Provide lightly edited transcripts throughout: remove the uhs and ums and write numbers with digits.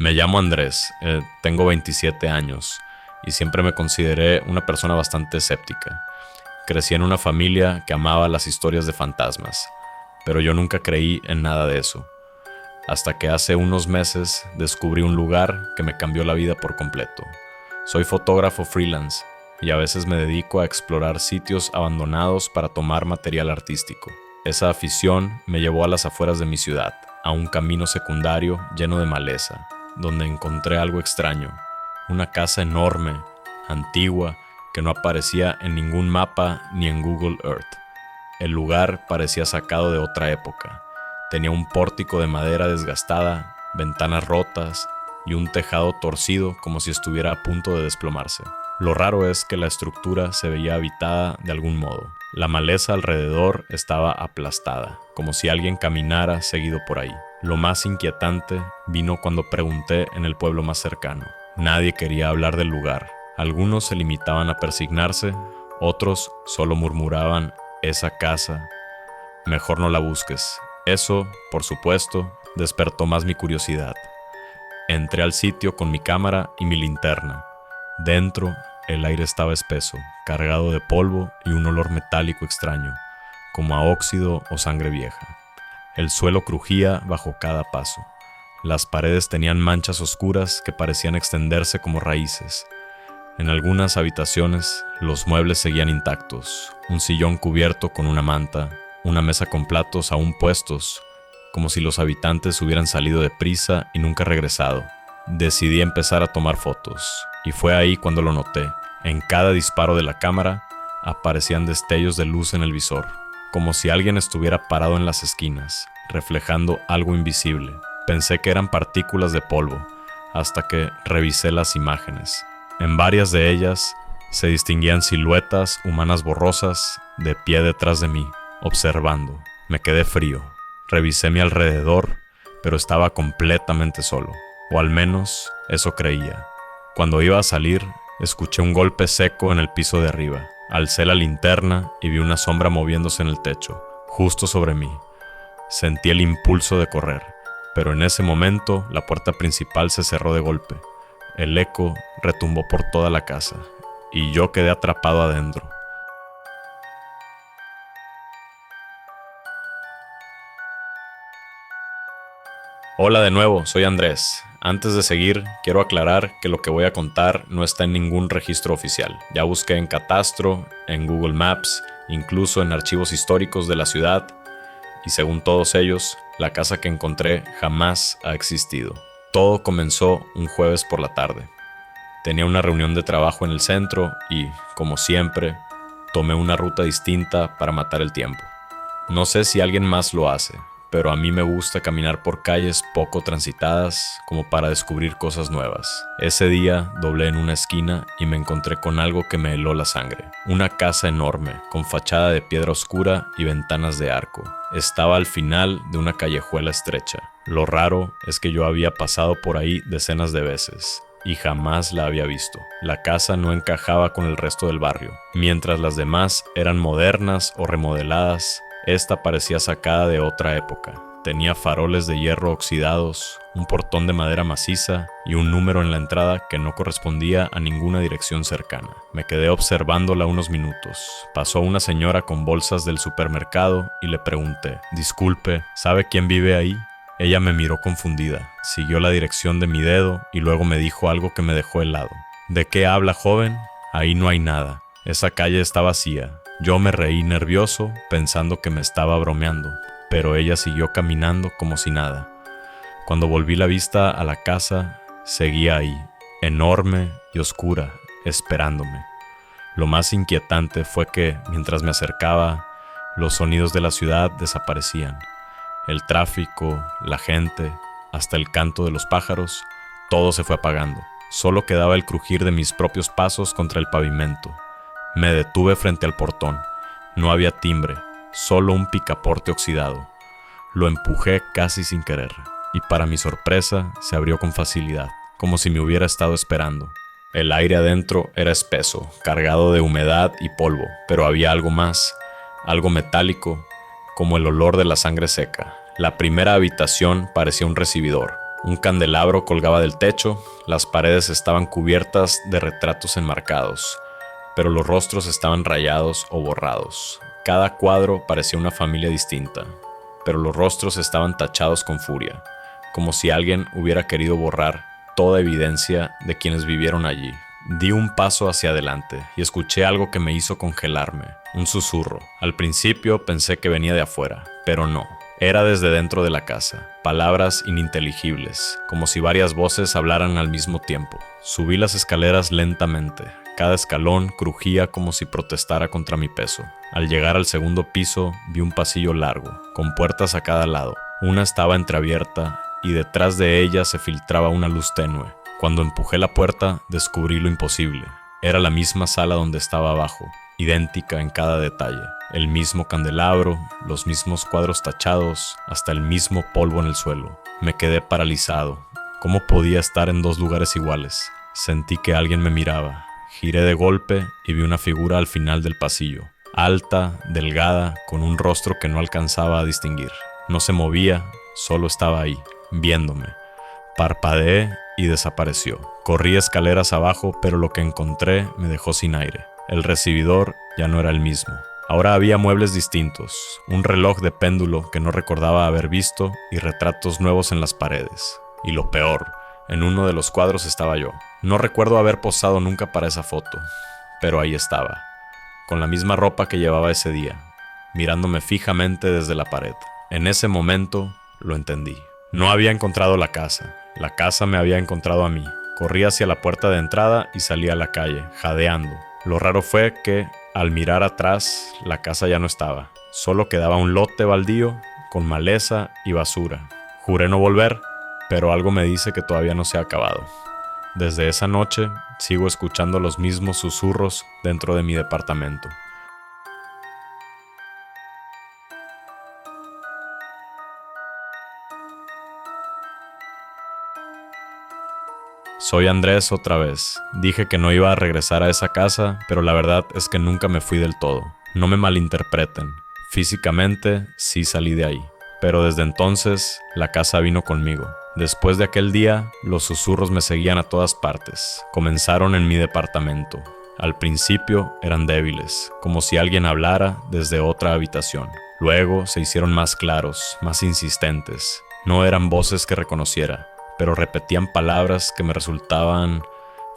Me llamo Andrés, tengo 27 años y siempre me consideré una persona bastante escéptica. Crecí en una familia que amaba las historias de fantasmas, pero yo nunca creí en nada de eso. Hasta que hace unos meses descubrí un lugar que me cambió la vida por completo. Soy fotógrafo freelance y a veces me dedico a explorar sitios abandonados para tomar material artístico. Esa afición me llevó a las afueras de mi ciudad, a un camino secundario lleno de maleza, donde encontré algo extraño, una casa enorme, antigua, que no aparecía en ningún mapa ni en Google Earth. El lugar parecía sacado de otra época. Tenía un pórtico de madera desgastada, ventanas rotas y un tejado torcido como si estuviera a punto de desplomarse. Lo raro es que la estructura se veía habitada de algún modo. La maleza alrededor estaba aplastada, como si alguien caminara seguido por ahí. Lo más inquietante vino cuando pregunté en el pueblo más cercano. Nadie quería hablar del lugar. Algunos se limitaban a persignarse, otros solo murmuraban: esa casa, mejor no la busques. Eso, por supuesto, despertó más mi curiosidad. Entré al sitio con mi cámara y mi linterna. Dentro, el aire estaba espeso, cargado de polvo y un olor metálico extraño, como a óxido o sangre vieja. El suelo crujía bajo cada paso. Las paredes tenían manchas oscuras que parecían extenderse como raíces. En algunas habitaciones, los muebles seguían intactos, un sillón cubierto con una manta, una mesa con platos aún puestos, como si los habitantes hubieran salido deprisa y nunca regresado. Decidí empezar a tomar fotos, y fue ahí cuando lo noté. En cada disparo de la cámara, aparecían destellos de luz en el visor, como si alguien estuviera parado en las esquinas, reflejando algo invisible. Pensé que eran partículas de polvo, hasta que revisé las imágenes. En varias de ellas se distinguían siluetas humanas borrosas de pie detrás de mí, observando. Me quedé frío. Revisé mi alrededor, pero estaba completamente solo, o al menos eso creía. Cuando iba a salir, escuché un golpe seco en el piso de arriba. Alcé la linterna y vi una sombra moviéndose en el techo, justo sobre mí. Sentí el impulso de correr, pero en ese momento la puerta principal se cerró de golpe. El eco retumbó por toda la casa, y yo quedé atrapado adentro. Hola de nuevo, soy Andrés. Antes de seguir, quiero aclarar que lo que voy a contar no está en ningún registro oficial. Ya busqué en Catastro, en Google Maps, incluso en archivos históricos de la ciudad, y según todos ellos, la casa que encontré jamás ha existido. Todo comenzó un jueves por la tarde. Tenía una reunión de trabajo en el centro y, como siempre, tomé una ruta distinta para matar el tiempo. No sé si alguien más lo hace, pero a mí me gusta caminar por calles poco transitadas como para descubrir cosas nuevas. Ese día doblé en una esquina y me encontré con algo que me heló la sangre. Una casa enorme, con fachada de piedra oscura y ventanas de arco. Estaba al final de una callejuela estrecha. Lo raro es que yo había pasado por ahí decenas de veces y jamás la había visto. La casa no encajaba con el resto del barrio. Mientras las demás eran modernas o remodeladas, esta parecía sacada de otra época. Tenía faroles de hierro oxidados, un portón de madera maciza y un número en la entrada que no correspondía a ninguna dirección cercana. Me quedé observándola unos minutos. Pasó una señora con bolsas del supermercado y le pregunté: «Disculpe, ¿sabe quién vive ahí?». Ella me miró confundida, siguió la dirección de mi dedo y luego me dijo algo que me dejó helado. «¿De qué habla, joven? Ahí no hay nada. Esa calle está vacía». Yo me reí nervioso, pensando que me estaba bromeando, pero ella siguió caminando como si nada. Cuando volví la vista a la casa, seguía ahí, enorme y oscura, esperándome. Lo más inquietante fue que, mientras me acercaba, los sonidos de la ciudad desaparecían. El tráfico, la gente, hasta el canto de los pájaros, todo se fue apagando. Solo quedaba el crujir de mis propios pasos contra el pavimento. Me detuve frente al portón. No había timbre, solo un picaporte oxidado. Lo empujé casi sin querer, y para mi sorpresa se abrió con facilidad, como si me hubiera estado esperando. El aire adentro era espeso, cargado de humedad y polvo, pero había algo más, algo metálico, como el olor de la sangre seca. La primera habitación parecía un recibidor, Un candelabro colgaba del techo, las paredes estaban cubiertas de retratos enmarcados, pero los rostros estaban rayados o borrados. Cada cuadro parecía una familia distinta, pero los rostros estaban tachados con furia, como si alguien hubiera querido borrar toda evidencia de quienes vivieron allí. Di un paso hacia adelante y escuché algo que me hizo congelarme, un susurro. Al principio pensé que venía de afuera, pero no. Era desde dentro de la casa, palabras ininteligibles, como si varias voces hablaran al mismo tiempo. Subí las escaleras lentamente. Cada escalón crujía como si protestara contra mi peso. Al llegar al segundo piso, vi un pasillo largo, con puertas a cada lado. Una estaba entreabierta y detrás de ella se filtraba una luz tenue. Cuando empujé la puerta, descubrí lo imposible. Era la misma sala donde estaba abajo, idéntica en cada detalle. El mismo candelabro, los mismos cuadros tachados, hasta el mismo polvo en el suelo. Me quedé paralizado. ¿Cómo podía estar en dos lugares iguales? Sentí que alguien me miraba. Giré de golpe y vi una figura al final del pasillo. Alta, delgada, con un rostro que no alcanzaba a distinguir. No se movía, solo estaba ahí, viéndome. Parpadeé y desapareció. Corrí escaleras abajo, pero lo que encontré me dejó sin aire. El recibidor ya no era el mismo. Ahora había muebles distintos, un reloj de péndulo que no recordaba haber visto y retratos nuevos en las paredes. Y lo peor, en uno de los cuadros estaba yo. No recuerdo haber posado nunca para esa foto, pero ahí estaba, con la misma ropa que llevaba ese día, mirándome fijamente desde la pared. En ese momento lo entendí. No había encontrado la casa me había encontrado a mí. Corrí hacia la puerta de entrada y salí a la calle, jadeando. Lo raro fue que, al mirar atrás, la casa ya no estaba. Solo quedaba un lote baldío con maleza y basura. Juré no volver, pero algo me dice que todavía no se ha acabado. Desde esa noche, sigo escuchando los mismos susurros dentro de mi departamento. Soy Andrés otra vez. Dije que no iba a regresar a esa casa, pero la verdad es que nunca me fui del todo. No me malinterpreten. Físicamente sí salí de ahí. Pero desde entonces, la casa vino conmigo. Después de aquel día, los susurros me seguían a todas partes. Comenzaron en mi departamento. Al principio eran débiles, como si alguien hablara desde otra habitación. Luego se hicieron más claros, más insistentes. No eran voces que reconociera, pero repetían palabras que me resultaban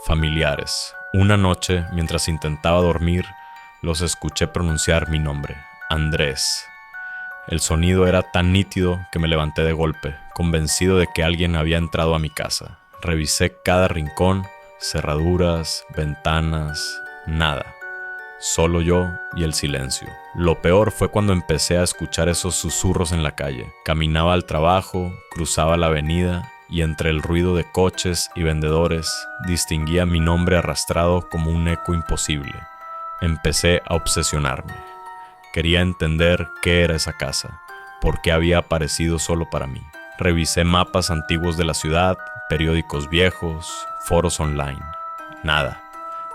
familiares. Una noche, mientras intentaba dormir, los escuché pronunciar mi nombre, Andrés. El sonido era tan nítido que me levanté de golpe, convencido de que alguien había entrado a mi casa. Revisé cada rincón, cerraduras, ventanas, nada. Solo yo y el silencio. Lo peor fue cuando empecé a escuchar esos susurros en la calle. Caminaba al trabajo, cruzaba la avenida y entre el ruido de coches y vendedores distinguía mi nombre arrastrado como un eco imposible. Empecé a obsesionarme. Quería entender qué era esa casa, por qué había aparecido solo para mí. Revisé mapas antiguos de la ciudad, periódicos viejos, foros online. Nada.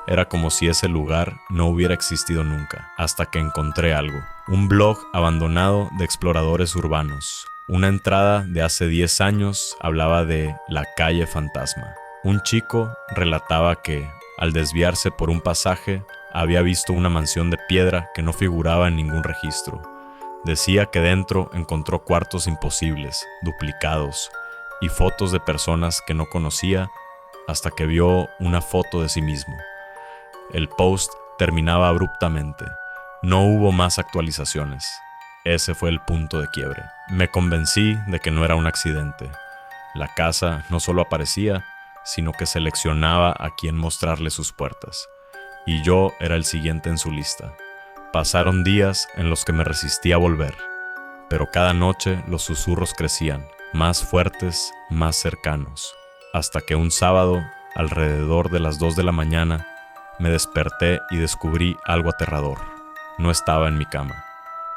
Era como si ese lugar no hubiera existido nunca, hasta que encontré algo. Un blog abandonado de exploradores urbanos. Una entrada de hace 10 años hablaba de la calle fantasma. Un chico relataba que, al desviarse por un pasaje, había visto una mansión de piedra que no figuraba en ningún registro. Decía que dentro encontró cuartos imposibles, duplicados, y fotos de personas que no conocía hasta que vio una foto de sí mismo. El post terminaba abruptamente. No hubo más actualizaciones. Ese fue el punto de quiebre. Me convencí de que no era un accidente. La casa no solo aparecía, sino que seleccionaba a quién mostrarle sus puertas. Y yo era el siguiente en su lista. Pasaron días en los que me resistí a volver, pero cada noche los susurros crecían, más fuertes, más cercanos, hasta que un sábado, alrededor de las 2 de la mañana, me desperté y descubrí algo aterrador. No estaba en mi cama.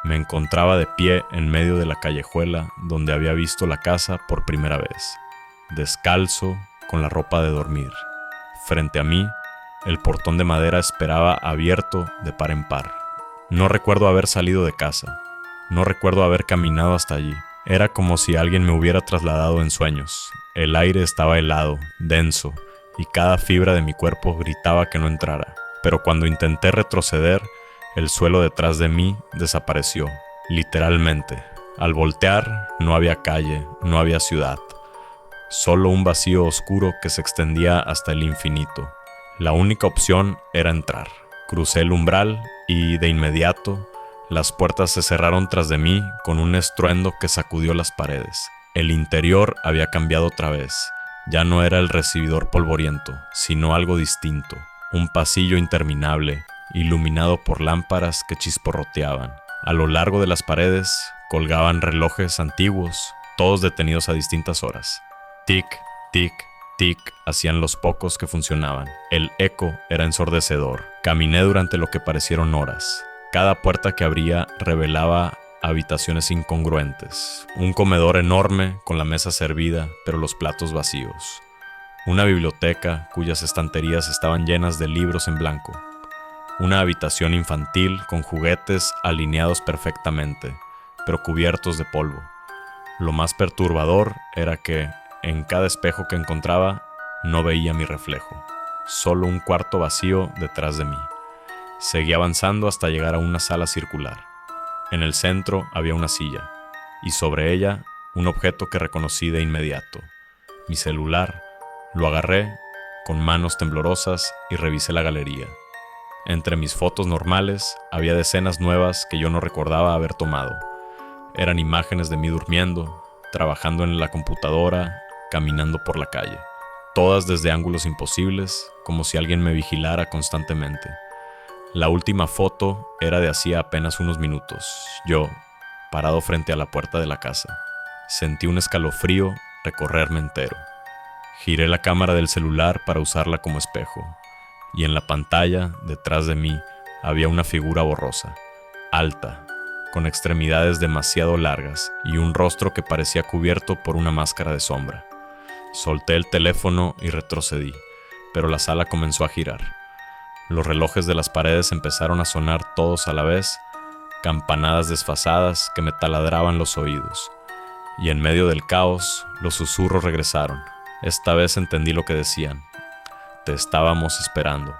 Me encontraba de pie en medio de la callejuela donde había visto la casa por primera vez, descalzo, con la ropa de dormir. Frente a mí, el portón de madera esperaba abierto de par en par. No recuerdo haber salido de casa. No recuerdo haber caminado hasta allí. Era como si alguien me hubiera trasladado en sueños. El aire estaba helado, denso, y cada fibra de mi cuerpo gritaba que no entrara. Pero cuando intenté retroceder, el suelo detrás de mí desapareció, literalmente. Al voltear, no había calle, no había ciudad. Solo un vacío oscuro que se extendía hasta el infinito. La única opción era entrar. Crucé el umbral y, de inmediato, las puertas se cerraron tras de mí con un estruendo que sacudió las paredes. El interior había cambiado otra vez. Ya no era el recibidor polvoriento, sino algo distinto. Un pasillo interminable, iluminado por lámparas que chisporroteaban. A lo largo de las paredes colgaban relojes antiguos, todos detenidos a distintas horas. Tic, tic, tic hacían los pocos que funcionaban. El eco era ensordecedor. Caminé durante lo que parecieron horas. Cada puerta que abría revelaba habitaciones incongruentes. Un comedor enorme con la mesa servida, pero los platos vacíos. Una biblioteca cuyas estanterías estaban llenas de libros en blanco. Una habitación infantil con juguetes alineados perfectamente, pero cubiertos de polvo. Lo más perturbador era que, en cada espejo que encontraba, no veía mi reflejo. Solo un cuarto vacío detrás de mí. Seguí avanzando hasta llegar a una sala circular. En el centro había una silla, y sobre ella un objeto que reconocí de inmediato. Mi celular. Lo agarré con manos temblorosas y revisé la galería. Entre mis fotos normales había decenas nuevas que yo no recordaba haber tomado. Eran imágenes de mí durmiendo, trabajando en la computadora, caminando por la calle. Todas desde ángulos imposibles, como si alguien me vigilara constantemente. La última foto era de hacía apenas unos minutos. Yo, parado frente a la puerta de la casa. Sentí un escalofrío recorrerme entero. Giré la cámara del celular para usarla como espejo, y en la pantalla, detrás de mí, había una figura borrosa, alta, con extremidades demasiado largas y un rostro que parecía cubierto por una máscara de sombra. Solté el teléfono y retrocedí, pero la sala comenzó a girar. Los relojes de las paredes empezaron a sonar todos a la vez, campanadas desfasadas que me taladraban los oídos, y en medio del caos, los susurros regresaron. Esta vez entendí lo que decían. Te estábamos esperando.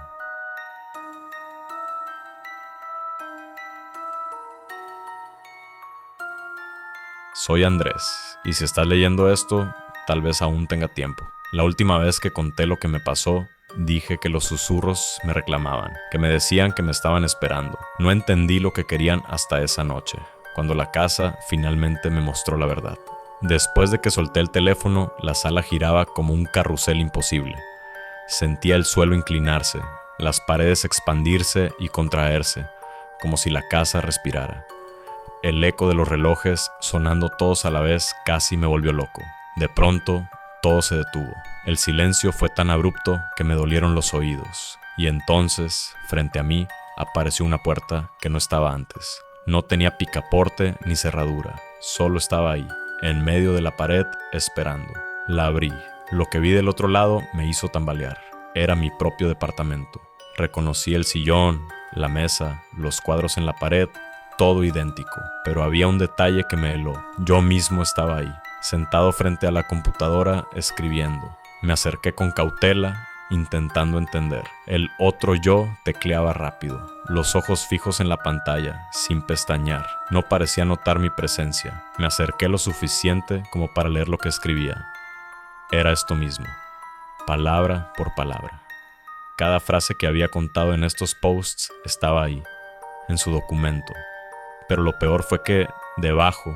Soy Andrés, y si estás leyendo esto, tal vez aún tenga tiempo. La última vez que conté lo que me pasó, dije que los susurros me reclamaban, que me decían que me estaban esperando. No entendí lo que querían hasta esa noche, cuando la casa finalmente me mostró la verdad. Después de que solté el teléfono, la sala giraba como un carrusel imposible. Sentía el suelo inclinarse, las paredes expandirse y contraerse, como si la casa respirara. El eco de los relojes, sonando todos a la vez, casi me volvió loco. De pronto, todo se detuvo. El silencio fue tan abrupto que me dolieron los oídos. Y entonces, frente a mí, apareció una puerta que no estaba antes. No tenía picaporte ni cerradura, solo estaba ahí, en medio de la pared, esperando. La abrí. Lo que vi del otro lado me hizo tambalear. Era mi propio departamento. Reconocí el sillón, la mesa, los cuadros en la pared, todo idéntico. Pero había un detalle que me heló. Yo mismo estaba ahí, sentado frente a la computadora, escribiendo. Me acerqué con cautela, intentando entender. El otro yo tecleaba rápido, los ojos fijos en la pantalla, sin pestañear. No parecía notar mi presencia. Me acerqué lo suficiente como para leer lo que escribía. Era esto mismo, palabra por palabra. Cada frase que había contado en estos posts estaba ahí, en su documento. Pero lo peor fue que, debajo,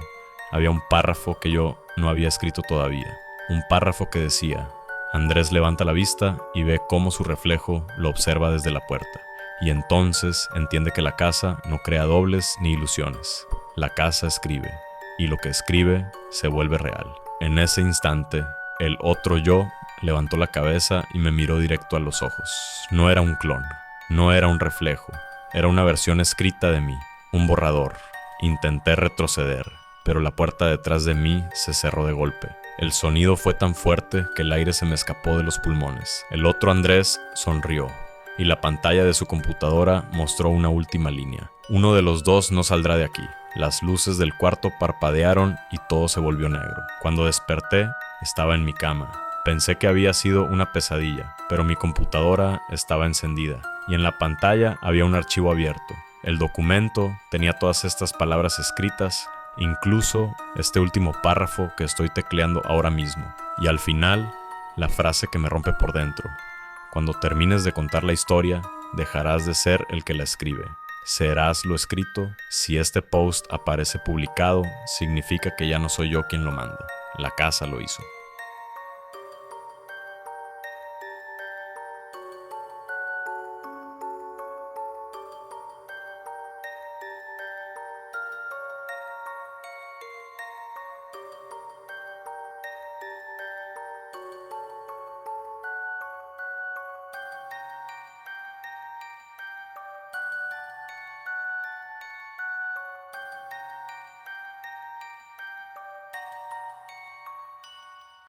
había un párrafo que yo no había escrito todavía. Un párrafo que decía: Andrés levanta la vista y ve cómo su reflejo lo observa desde la puerta. Y entonces entiende que la casa no crea dobles ni ilusiones. La casa escribe, y lo que escribe se vuelve real. En ese instante, el otro yo levantó la cabeza y me miró directo a los ojos. No era un clon, no era un reflejo, era una versión escrita de mí, un borrador. Intenté retroceder, pero la puerta detrás de mí se cerró de golpe. El sonido fue tan fuerte que el aire se me escapó de los pulmones. El otro Andrés sonrió, y la pantalla de su computadora mostró una última línea. Uno de los dos no saldrá de aquí. Las luces del cuarto parpadearon y todo se volvió negro. Cuando desperté, Estaba en mi cama. Pensé que había sido una pesadilla, pero mi computadora estaba encendida y en la pantalla había un archivo abierto. El documento tenía todas estas palabras escritas, incluso este último párrafo que estoy tecleando ahora mismo. Y al final, la frase que me rompe por dentro. Cuando termines de contar la historia, dejarás de ser el que la escribe. Serás lo escrito. Si este post aparece publicado, significa que ya no soy yo quien lo manda. La casa lo hizo.